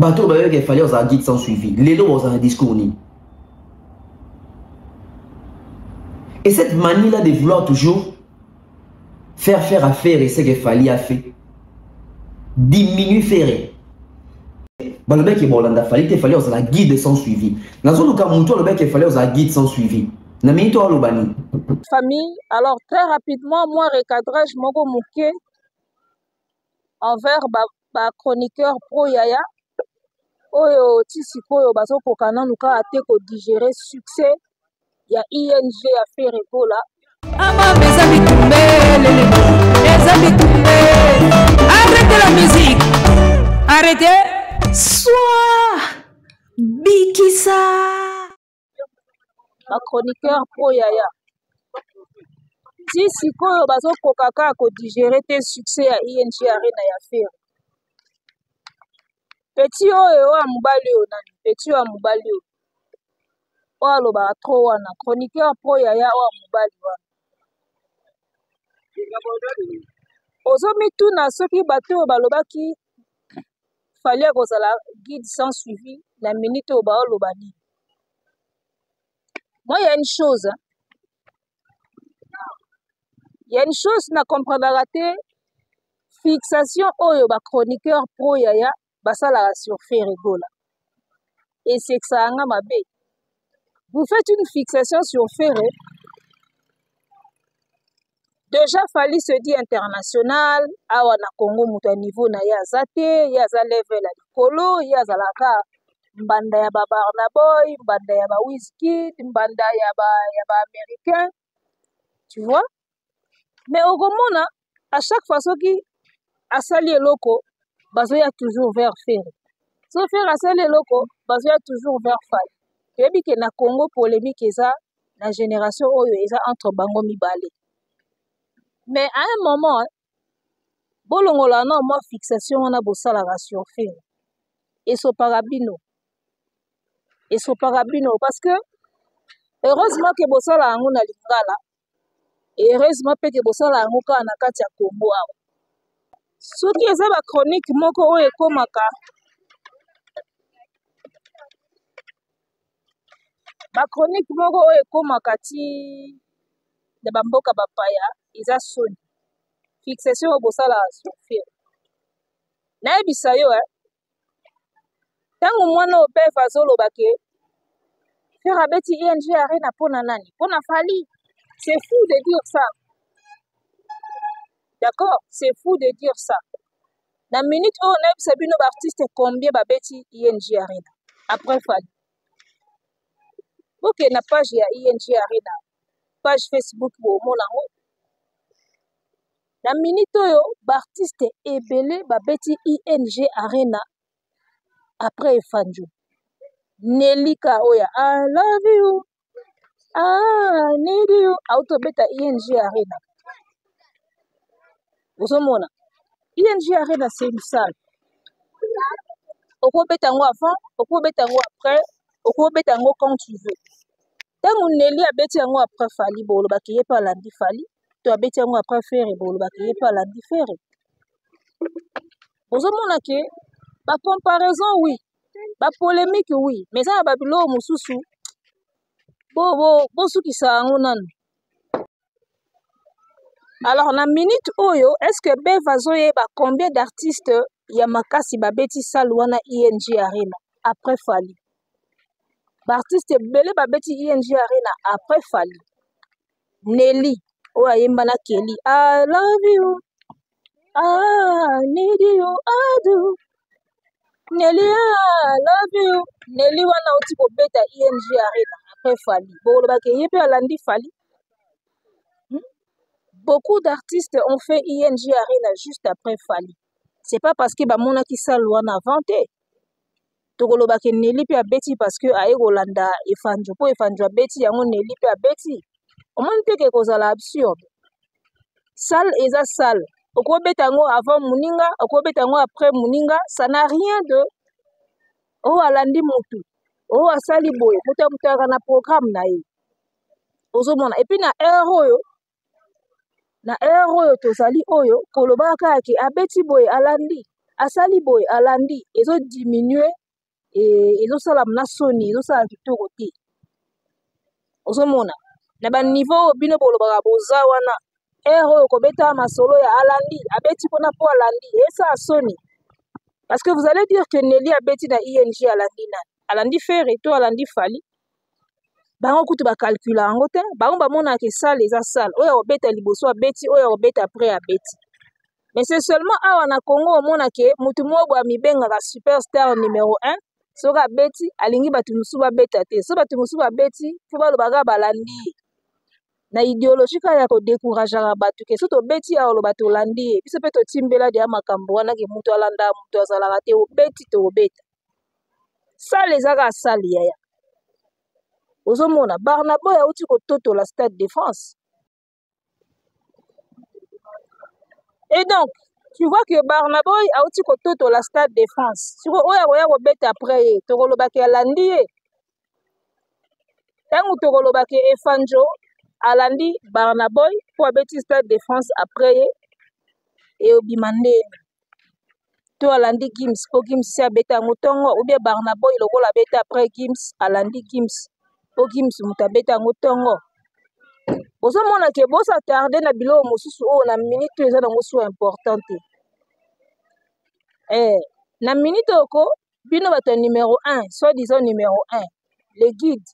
bateau qu'il fallait aux guides sans suivi. Les lots aux un discours. Et cette manie-là de vouloir toujours faire affaire et ce qu'il fallait faire. Diminue faire. Le mec est bon, il fallait aux la guide sans suivi. Dans le cas où le mec il fallait aux la guide sans suivi. Famille, alors très rapidement, moi, recadrage, mogo mouké envers ba chroniqueur pro yaya. Oyo tisiko bazo kokana nuka ate ko digérer succès ya ING à faire Ebola. Arrêtez la musique. Arrêtez. Soit Bikisa. Ma chroniqueur pro yaya. Tisiko bazo kokaka ko digérer tes succès ya ING Arena ya faire. Petit oyo wa mobali o nani petit wa mobali o aloba trop wana chroniqueur pro yaya wa mobali wana ozomituna soki bato oyo balobaki fallait kozala guide sans suivi na minute oyo baoloba nini. Moi il y a une chose na comprendre te fixation oyo ba chroniqueur pro yaya basala sur faire Ebola. Et c'est que ça anga mabe. Vous faites une fixation sur Ferré. Déjà, Fali se dit international. Awa na Congo, mouta niveau na yazate, yaza level à l'ikolo, yaza laka mbanda ya ba Barnaboy, mbanda ya ba Wizkid, mbanda ya ba américain. Tu vois? Mais au Gomona, à chaque fois qui a sali loko, bazoya toujours vers Ferré. So faire asali loko, bazoya toujours vers Fali. Yebi ke na Congo polémique eza na génération oyo eza entre bango mibale. Mais à un moment, bolongola na mo fixation wana bosala sur film. Et so parabino parce que heureusement que bosala yango na Lingala et heureusement pe que bosala yango ka na kati ya Congo awa. Soki eza ba chronique moko oyo ekomaka ba chronique moko oyo ekomaka ti de bamboka bapaya eza soni fixation oyo bosala sur film. Nayebisa yo ntango mwana oyo mpe azoloba ke faire abeti ING Arena mpona nani mpona Fali. C'est fou de dire ça. D'accord? C'est fou de dire ça. Na minute oyo nayebisa bino baartiste combien babeti ING Arena après Fali. Ok, na page ya ING Arena, page Facebook bomona ngo. Na minute oyo baartiste ebele babeti ING Arena après Efanjo. Nelika oya I love you, I need you, auto beta ING Arena. Ozomona ING Arena c'est une salle. Oko beta ngo avant, oko beta ngo après, oko beta ngo quand tu veux. Tango Nelly abeti yango après Fali bolo bakiye pa landi Fali, to abeti yango après Ferré bolo bakiye pa landi Ferré. Ozomona ke ba comparaison oui, ba polémique oui, mais ça ba bilo mususu bo sukisa yango nanu. Alors na minute oyo, est-ce que Beva zoyeba combien d'artistes ya makasi babeti salle wana ING Arena après Fali? Artiste belé babeti ING Arena après Fali. Nelly oyo ayemba na Kelly I love you, I need you, I do. Nelly I love you. Nelly wana oti ko beta ING Arena après Fali. Bolo bakeye pe alandi Fali. Beaucoup d'artistes ont fait ING Arena juste après Fali. C'est pas parce que bamona ki salwana vanté. Tokoloba ke Nelly pe abeti parce que aye Rolanda Efanjo po Efanjo abeti yango Nelly pe abeti. Omoni te ke kozala absurde. Salle eza salle. Oko beta yango avant Muninga, oko beta yango après Muninga, ça n'a rien de o alandi mutu. O asali boye, muta na programme na ye. Ozomona et puis na heure oyo tozali oyo kolobaka ke abeti boye alandi asali boye alandi ezodiminue ezosala na soni ezosala kitoko te ozomona na baniveau bino bolobaka boza wana ere oyo kobeta masolo ya alandi abeti mpona mpo alandi esala soni parce que vous allez dire que Nelly abeti na ING alandi nani alandi fere to alandi fali bango kutu bakalkula yango te bango bamonaka esala eza sala oyo akobeta liboso abeti oyo akobeta apres abeti mais c'est seulement awa na Congo omonake mutu moko amibengaka superstar numéro 1 soki abeti alingi bato mosusu babeta te so bato mosusu babeti mpo balobaka balandi na idéologie kaka ya kodécourageaka bato ke so tobeti awa oloba tolandi ye biso mpe totimbela deya makambo wana ke mutu alanda mutu azalaka te obeti tobeta sale ezaka asali yaya ozomona Barnaboy auti kototola Stade de France. Et donc, tu vois que Barnaboy auti kototola Stade de France. Tu vois, oya koya kobeta après ye, tokolobaki alandi ye. Tangu tokolobaki Efanjo alandi Barnaboy po abeti Stade de France après ye et obimande. To alandi Gims, po Gims si abeta yango tongo, ou bien Barnaboy lokola abeta après Gims, alandi Gims. Po Gims mutabeta yango tongo. Ozomona ke bosa tarde na biloko mosusu oyo na minute eza nango so importante. Na minute oko bino bato numéro 1, soi-disant numéro 1, le guide.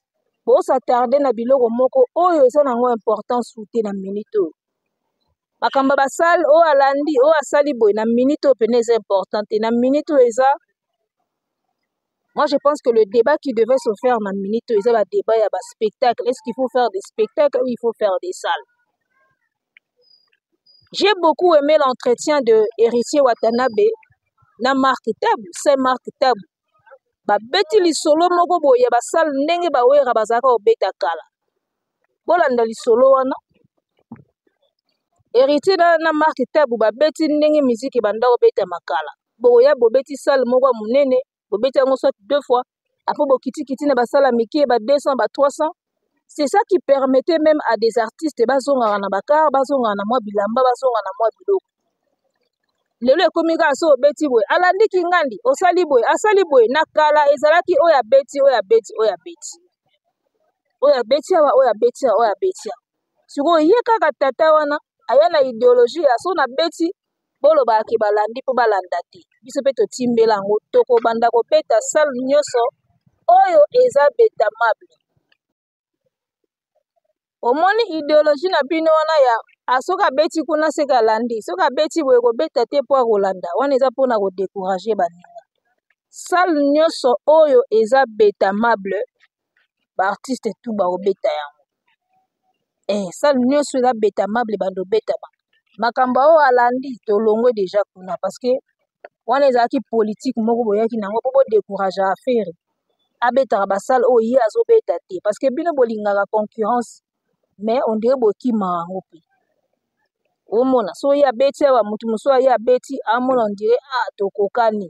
Bosa tarde na biloko moko oyo eza nango importance te na minute oyo. Makamba basal oyo alandi oyo asali boy na minute oyo pene eza importante. Na minute oyo eza moi, je pense que le débat qui devait se faire dans la minute, c'est le débat, il y a des spectacles. Est-ce qu'il faut faire des spectacles ou il faut faire des salles? J'ai beaucoup aimé l'entretien de Héritier Watanabe na Marc Tabu. C'est Marc Tabu. Ba beti li solo moko boye ba salle ndenge ba wera bazaka obeta kala. Bolanda li solo wana. Héritier na Marc Tabu ba beti ndenge musique banda obeta makala. Boya bobeti salle moko munene. Bobeti yango soit 2 fois, après bokiti na basala miki ba 200 ba 300. C'est ça qui permettait même à des artistes bazonga na bakar, bazonga na mwa bilamba, bazonga na mwa biloko. Lelo ekomika so obeti boy, alandi kingandi, osali boy, asali boy na kala ezalaki oya beti, oya beti, oya beti. Oya beti awa, oya beti, oya beti. Siko ye kaka tata wana, aya na idéologie ya so na beti bolo ba ki balandi po balanda te biso pe totimbela ngo toko banda ko beta salle nyoso oyo eza betamable omoni idéologie na bino wana ya asoka beti kuna seka landi soka beti boye ko beta te po kolanda wana eza pona ko décourager baninga salle nyoso oyo eza betamable ba artiste tout ba obeta yango salle nyoso eza betamable bando beta ba makambo oyo alandi tolongwe déjà kuna parce que wana ezalaki politique moko boyaki nango po décourager affaire abetaka basale oyo ye azobeta te parce que bino bolingaka concurrence mais on dirait bokima yango pe omona so ye abeti awa mutu mosusu aye abeti amona on dirait tokokani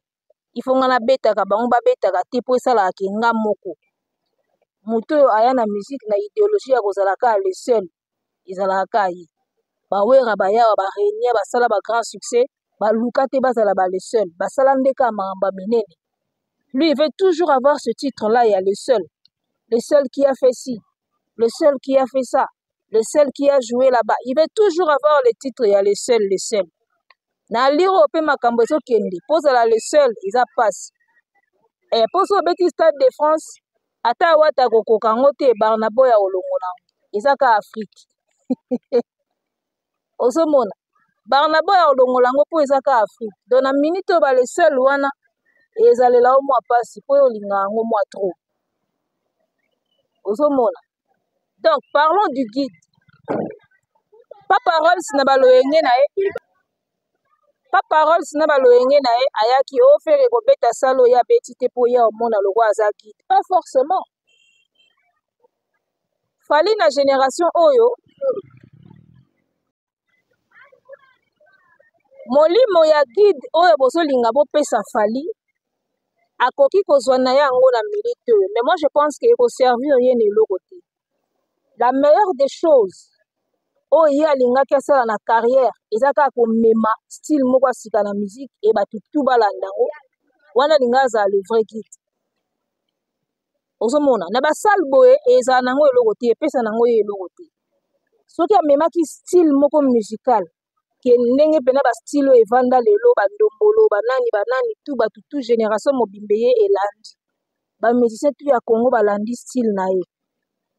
ifonga na betaka bango babetaka te po esalaka nga moko mutu oyo aya na musique na idéologie ya kozalaka le seul ezalaka ye bawera bayawa barenia basala ba grand succès baluka te bazala ba le seul basala ndeka maamba minene lui il veut toujours avoir ce titre là il y a le seul qui a fait ci le seul qui a fait ça le seul qui a joué là-bas il veut toujours avoir le titre il y a le seul na liro pe makambo ezokende pozala le seul eza passe poso beti Stade de France ata wata kokoka ngo te Barnaboy ya olongola eza ka Afrique ozomona Barnaboy ya olongola ngo po eza ka Afrique donc na minute oyo le seul wana ezalela o mwa pasi po olinga yango mwa trop ozomona donc parlons du guide Papa Rolls na baloyenge na ye Papa Rolls na baloyenge na ye ayaki ofere kobeta salo ya beti te po ya omona loko aza guide pas forcément fali na génération oyo molimo ya guide oyo bozolinga bopesa fali akoki kozwa na yango na minute oyo mais moi je pense que ekoservir ye na eloko te la meilleure des choses oyo ye alingaki asala na carrière eza kaka komema style moko asika na musique e bato tu balanda yango wana alinga azala le vrai guide. Ozomona na basale boye ezala nango eloko te epesa nango ye eloko te soki amemaki style moko musical ke ndenge mpena bastyle oyo evanda lelo bandombolo banani tu bato tu génération mobimbe ye elandi bamusicien tu ya Congo balandi style na ye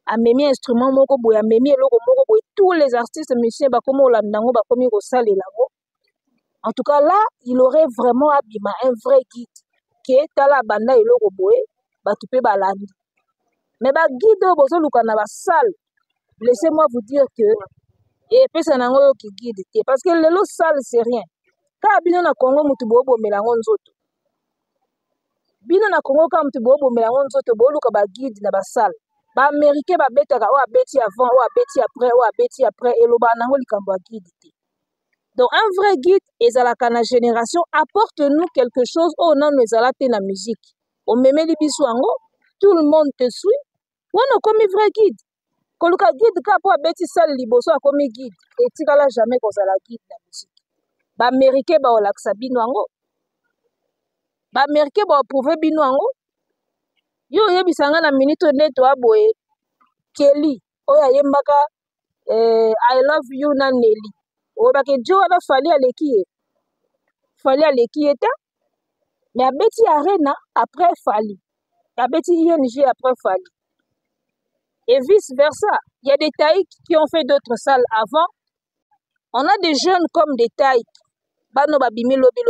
amemi instrument moko boye amemi eloko moko boye tous les artistes musiciens bakomi olanda yango bakomi kosalela yango. En tout cas là il aurait vraiment abima un vrai guide ke tala banda eloko boye bato pe balandi mais baguide oyo bozoluka na basale laissez-moi vous dire que epesa nango yo ki guide te parce que lelo sale c'est rien kaka bino na Congo mutu boobomela yango nzoto bino na Congo kaka mutu boobomela yango nzoto booluka baguide na basale baaméricain babetaka oyo abeti avant oyo abeti après eloba nango likambo ya guide te. Donc un vrai guide ezalaka na génération apporte nous quelque chose oyo nano ezala te na musique omemeli biso yango tout le monde te suit wana okomi vrai guide koluka guide kaka po abeti sale liboso akomi guide etikala jamais kozala guide na musique. Baaméricain baolakisa bino yango baaméricain baoprouve bino yango yo oyebisanga na minute nde to aboye Kelly oyo ayembaka I love you na Nelly oyebaka jo wana fali aleki ye ta mais abeti arena après fali abeti ING après fali et vice versa. Il y a des taïks qui ont fait d'autres salles avant. On a des jeunes comme des taïks bano babimi lobi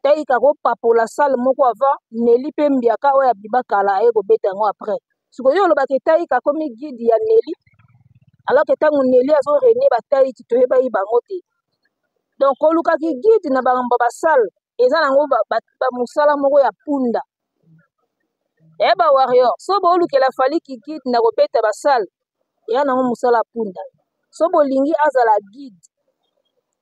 taïk ako papola salle moko avant Nelly pe mbiaka oyo abibakala ekobeta yango après sikoyo olobaka taïk akomi guide ya Nelly alors que ntango Nelly azo renie bataïki toyeba yi bango te. Donc olukaki guide na bango basale eza nango bamusala moko ya punda ba warrior so boolukela fali ki guide na kobeta basale ya nango musala punda so bolingi azala guide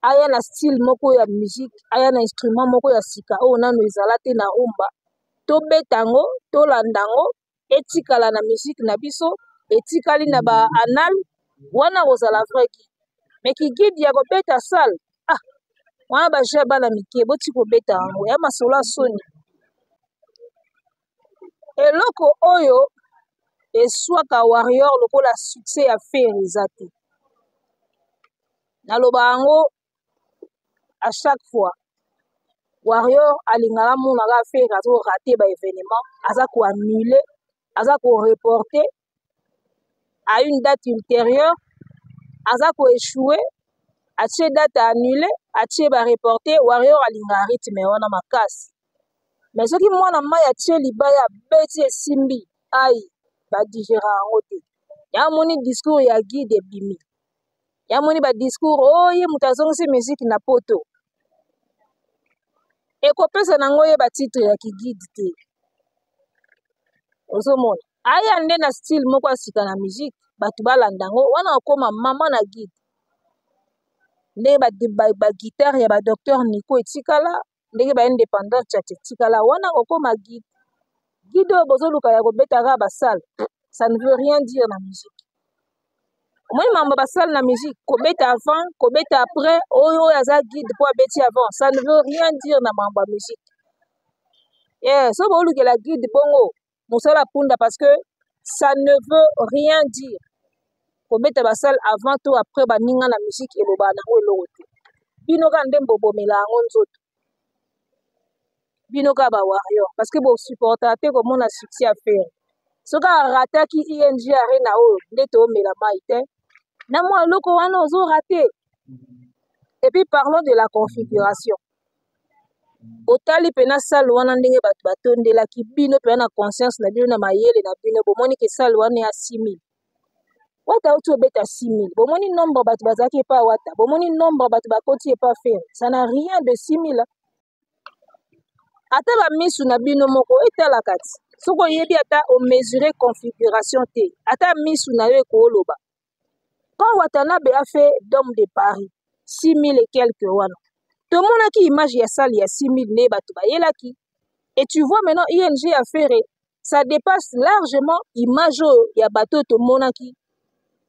aya na style moko ya musique aya na instrument moko ya sika oyo nano ezala te na rumba tobeta yango tolanda yango etikala na musique na biso etikali na ba anal wana kozala vrai guide mais ki guide ya kobeta sale wana baje bana mike boti kobeta yango ya masolo ya soni. Eloko oyo eswaka warrior lokola succès ya faire eza te naloba yango à chaque fois warrior alingaka monaka faire azo rater ba événement aza ko annuler aza ko reporter à une date ultérieure aza ko échouer atie date annuler atie ba reporter warrior alingaka rythme wana makasi mais soki mwana mai atie libaya beti esimbi ai badigera yango te ya moni discours ya guide ebimi ya moni badiscours oye moto azongisi musique na poto ekopesa nango ye batitre ya kiguide te ozomona aya nde na style moko asika na musique bato balanda yango wana okoma mama na guide ndenge bagitare ya badocteur Nico etikala ndenge baindépendant chat etikala wana okoma guide oyo bozoluka ya kobetaka basale ça ne veut rien dire na musique omoni mambo basale na musique kobeta avant kobeta après oyo aza guide po abeti avant ça ne veut rien dire na mambo ya musique so boolukela guide bongo mosala punda parce que ça ne veut rien dire kobeta basale avant to après baninga na musique eloba nango eloko te bino ka nde mbobomela yango nzoto bino ka ba warrior parce que bosupporta te komona succès à faire soki arataki ING arena oyo nde toomela mai te na mwa eloko wana ozorate. Et puis parlons de la configuration otali pena sale wana ndenge bato batondelaki bino pena na conscience na bino na mayele na bino bomoni ke sale wana ya 6000 wata uti obeta 6000 bomoni nombre bato bazalaki epa wata bomoni nombre bato bakoti epa faire ça n'a rien de 6000 ata bamisu na bino moko etala kati soki oyebi ata omesure configuration te ata misu na yo ekooloba quand Watanabe a fait Dôme de Paris 6000 et quelques wana tomonaki image ya salle ya 6000 ne bato bayelaki et tu vois maintenant ING a fait ça dépasse largement image ya bato tomonaki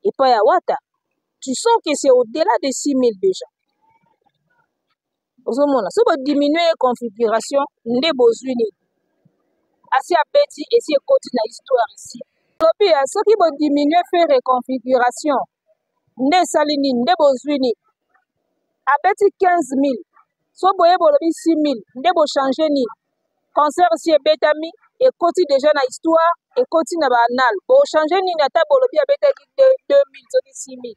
epa ya wata tu sens que c'est au-delà de 6 000 déjà. Si vous diminuez la configuration, vous avez besoin de assez appétit et si continue l'histoire ici. Ce qui va diminuer faire reconfiguration, vous avez besoin de appétit 15 000. Si vous avez 6 000, vous avez changer ni concert si bétami et continue déjà dans l'histoire et continue dans l'anal. Vous changer ni na table avec 2 000, 6 000.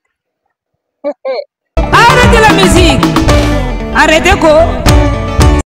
Arrêtez la musique. Arrêtez quoi?